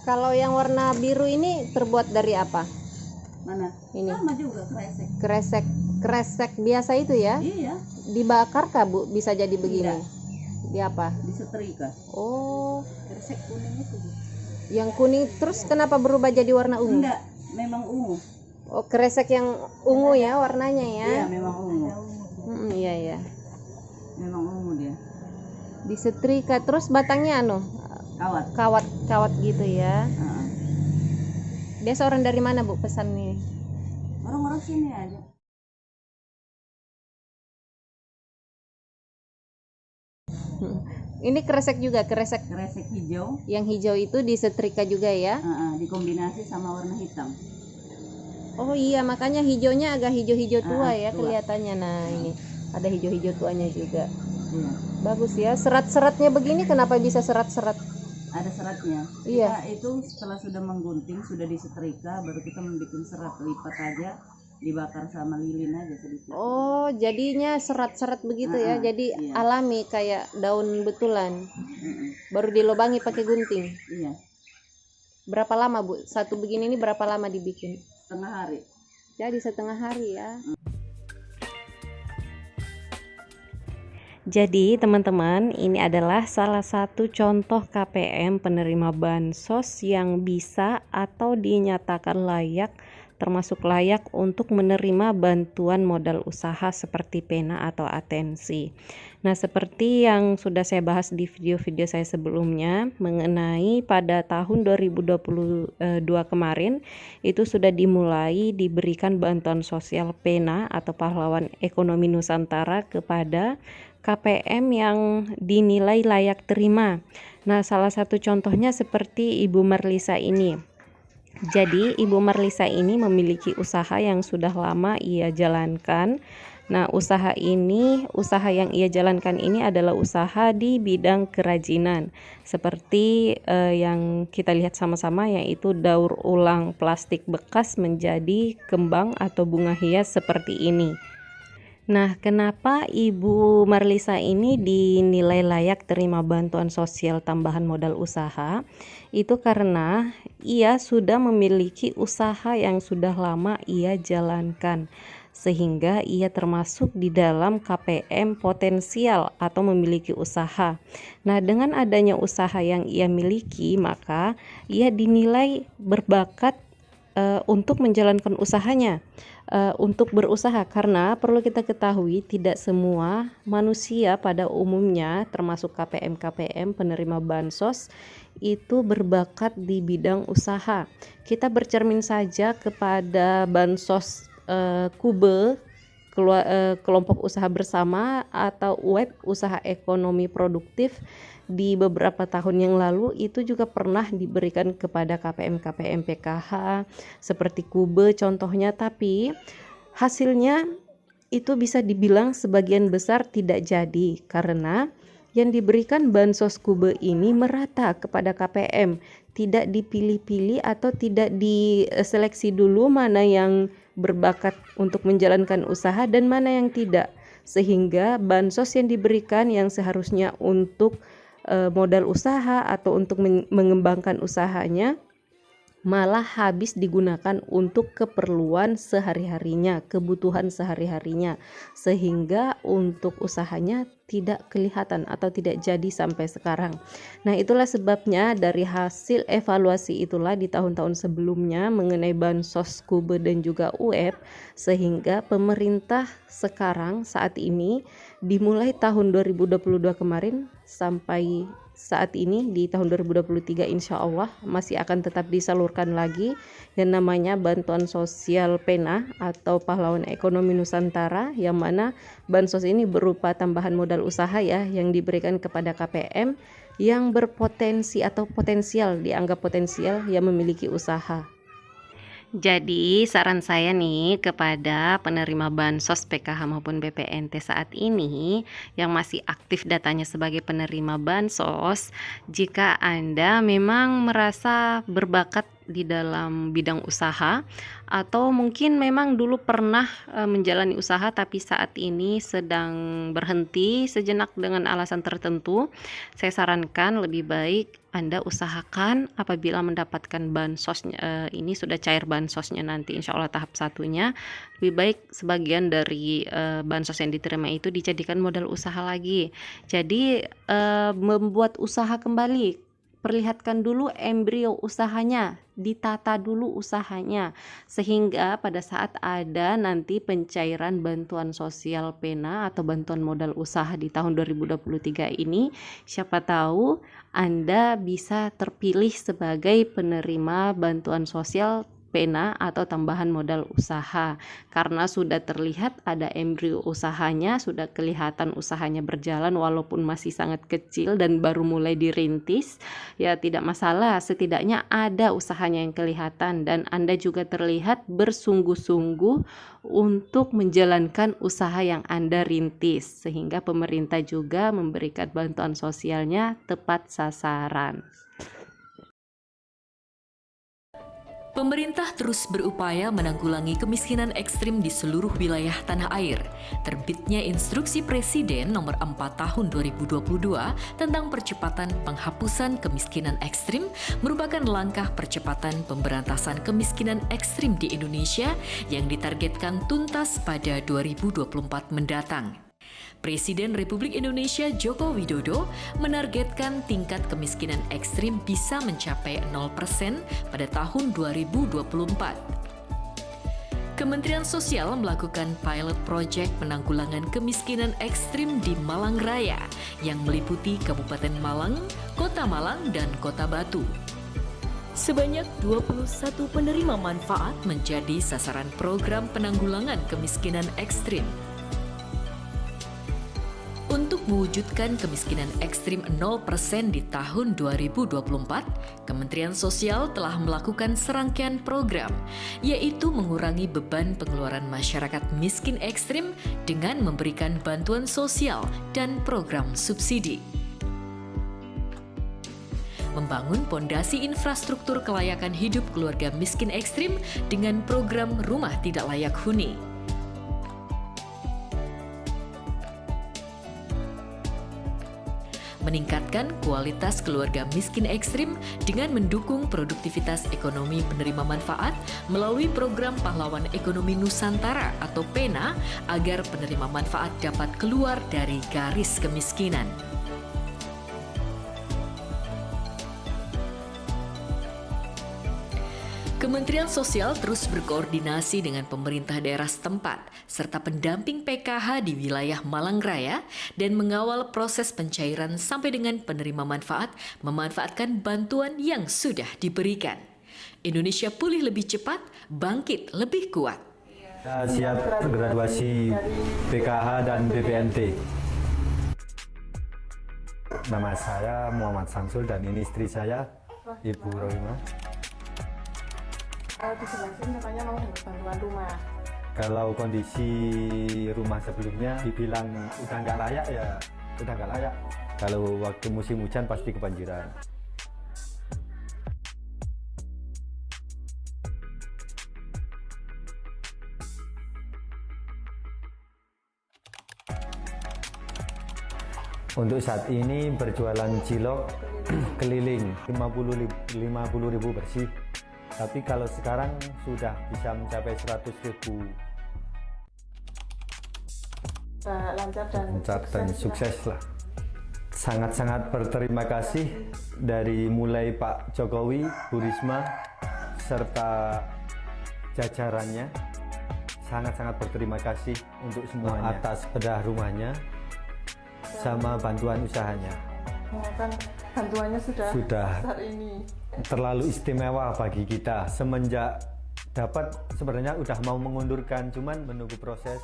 Kalau yang warna biru ini terbuat dari apa? Mana? Ini. Sama juga kresek. Kresek biasa itu ya? Iya. Dibakar kah Bu? Bisa jadi begini? Tidak. Di apa? Disetrika. Oh, Kresek kuning itu. yang kuning terus kenapa berubah jadi warna ungu? Enggak, memang ungu. Oh, kresek yang ungu ya warnanya ya? Iya, memang ungu. Iya ya. Memang ungu dia. Disetrika terus batangnya Kawat. kawat gitu ya. Uh-uh. Biasa orang dari mana Bu pesan nih? Orang-orang sini aja. Ini kresek juga, kresek Kresek hijau. yang hijau itu disetrika juga ya? Dikombinasi sama warna hitam. Oh iya, makanya hijaunya agak hijau-hijau tua ya tua. kelihatannya. Nah ini ada hijau-hijau tuanya juga. Iya. Bagus ya. Serat-seratnya begini kenapa bisa serat-serat? Ada seratnya. Iya. Kita itu setelah sudah menggunting, sudah disetrika, baru kita membuat serat, lipat aja, dibakar sama lilin aja sedikit. Oh, jadinya serat-serat begitu ya. Jadi iya. alami kayak daun betulan. Baru dilobangi pakai gunting. Iya. Berapa lama Bu? Satu begini ini berapa lama dibikin? Setengah hari. Jadi setengah hari ya. Jadi teman-teman, ini adalah salah satu contoh KPM penerima bansos yang bisa atau dinyatakan layak, termasuk layak untuk menerima bantuan modal usaha seperti pena atau atensi. Nah, seperti yang sudah saya bahas di video-video saya sebelumnya mengenai pada tahun 2022 kemarin itu sudah dimulai diberikan bantuan sosial pena atau pahlawan ekonomi Nusantara kepada KPM yang dinilai layak terima. Nah, salah satu contohnya seperti Ibu Marlisa ini. Jadi, Ibu Marlisa ini memiliki usaha yang sudah lama ia jalankan. Nah, usaha yang ia jalankan ini adalah usaha di bidang kerajinan. Seperti yang kita lihat sama-sama, yaitu daur ulang plastik bekas menjadi kembang atau bunga hias seperti ini. Nah, kenapa Ibu Marlisa ini dinilai layak terima bantuan sosial tambahan modal usaha? Itu karena ia sudah memiliki usaha yang sudah lama ia jalankan, sehingga ia termasuk di dalam KPM potensial atau memiliki usaha. Nah, dengan adanya usaha yang ia miliki, maka ia dinilai berbakat untuk menjalankan usahanya. Untuk berusaha, karena perlu kita ketahui tidak semua manusia pada umumnya termasuk KPM penerima bansos itu berbakat di bidang usaha. Kita bercermin saja kepada bansos KUBE, kelompok usaha bersama atau web usaha ekonomi produktif di beberapa tahun yang lalu itu juga pernah diberikan kepada KPM PKH seperti KUBE contohnya, tapi hasilnya itu bisa dibilang sebagian besar tidak jadi karena yang diberikan bansos KUBE ini merata kepada KPM, tidak dipilih-pilih atau tidak diseleksi dulu mana yang berbakat untuk menjalankan usaha dan mana yang tidak, sehingga bansos yang diberikan yang seharusnya untuk modal usaha atau untuk mengembangkan usahanya malah habis digunakan untuk keperluan sehari-harinya, kebutuhan sehari-harinya, sehingga untuk usahanya tidak kelihatan atau tidak jadi sampai sekarang. Nah, itulah sebabnya dari hasil evaluasi itulah di tahun-tahun sebelumnya mengenai bansos KUBE dan juga UEP, sehingga pemerintah sekarang saat ini dimulai tahun 2022 kemarin sampai saat ini di tahun 2023 insya Allah masih akan tetap disalurkan lagi yang namanya bantuan sosial pena atau pahlawan ekonomi Nusantara, yang mana bansos ini berupa tambahan modal usaha ya yang diberikan kepada KPM yang berpotensi atau potensial, dianggap potensial yang memiliki usaha. Jadi saran saya nih kepada penerima bansos PKH maupun BPNT saat ini yang masih aktif datanya sebagai penerima bansos, jika Anda memang merasa berbakat di dalam bidang usaha, atau mungkin memang dulu pernah menjalani usaha tapi saat ini sedang berhenti sejenak dengan alasan tertentu, saya sarankan lebih baik Anda usahakan apabila mendapatkan bansos, ini sudah cair bansosnya nanti insya Allah tahap satunya, lebih baik sebagian dari bansos yang diterima itu dijadikan modal usaha lagi. Jadi membuat usaha kembali, perlihatkan dulu embrio usahanya, ditata dulu usahanya, sehingga pada saat ada nanti pencairan bantuan sosial PENA atau bantuan modal usaha di tahun 2023 ini, siapa tahu Anda bisa terpilih sebagai penerima bantuan sosial PENA atau tambahan modal usaha, karena sudah terlihat ada embrio usahanya, sudah kelihatan usahanya berjalan walaupun masih sangat kecil dan baru mulai dirintis. Ya tidak masalah, setidaknya ada usahanya yang kelihatan dan Anda juga terlihat bersungguh-sungguh untuk menjalankan usaha yang Anda rintis, sehingga pemerintah juga memberikan bantuan sosialnya tepat sasaran. Pemerintah terus berupaya menanggulangi kemiskinan ekstrim di seluruh wilayah tanah air. Terbitnya Instruksi Presiden Nomor 4 Tahun 2022 tentang percepatan penghapusan kemiskinan ekstrim merupakan langkah percepatan pemberantasan kemiskinan ekstrim di Indonesia yang ditargetkan tuntas pada 2024 mendatang. Presiden Republik Indonesia Joko Widodo menargetkan tingkat kemiskinan ekstrim bisa mencapai 0% pada tahun 2024. Kementerian Sosial melakukan pilot project penanggulangan kemiskinan ekstrim di Malang Raya yang meliputi Kabupaten Malang, Kota Malang, dan Kota Batu. Sebanyak 21 penerima manfaat menjadi sasaran program penanggulangan kemiskinan ekstrim. Untuk mewujudkan kemiskinan ekstrim 0% di tahun 2024, Kementerian Sosial telah melakukan serangkaian program, yaitu mengurangi beban pengeluaran masyarakat miskin ekstrim dengan memberikan bantuan sosial dan program subsidi. Membangun pondasi infrastruktur kelayakan hidup keluarga miskin ekstrim dengan program Rumah Tidak Layak Huni. Meningkatkan kualitas keluarga miskin ekstrim dengan mendukung produktivitas ekonomi penerima manfaat melalui program Pahlawan Ekonomi Nusantara atau PENA agar penerima manfaat dapat keluar dari garis kemiskinan. Kementerian Sosial terus berkoordinasi dengan pemerintah daerah setempat serta pendamping PKH di wilayah Malang Raya dan mengawal proses pencairan sampai dengan penerima manfaat memanfaatkan bantuan yang sudah diberikan. Indonesia pulih lebih cepat, bangkit lebih kuat. Saya siap graduasi PKH dan BPNT. Nama saya Muhammad Samsul dan ini istri saya, Ibu Rohima. Dijelasin katanya mau bantuan rumah. Kalau kondisi rumah sebelumnya dibilang udah nggak layak ya udah nggak layak. Kalau waktu musim hujan pasti kebanjiran. Untuk saat ini berjualan cilok keliling 50.000 bersih. Tapi kalau sekarang sudah bisa mencapai 100.000. Lancar dan sukses lah. Sangat-sangat berterima kasih dari mulai Pak Jokowi, Bu Risma, serta jajarannya. Sangat-sangat berterima kasih untuk semuanya atas bedah rumahnya sama bantuan usahanya. kan bantuannya sudah besar ini. Terlalu istimewa bagi kita semenjak dapat. Sebenarnya udah mau mengundurkan, cuman menunggu proses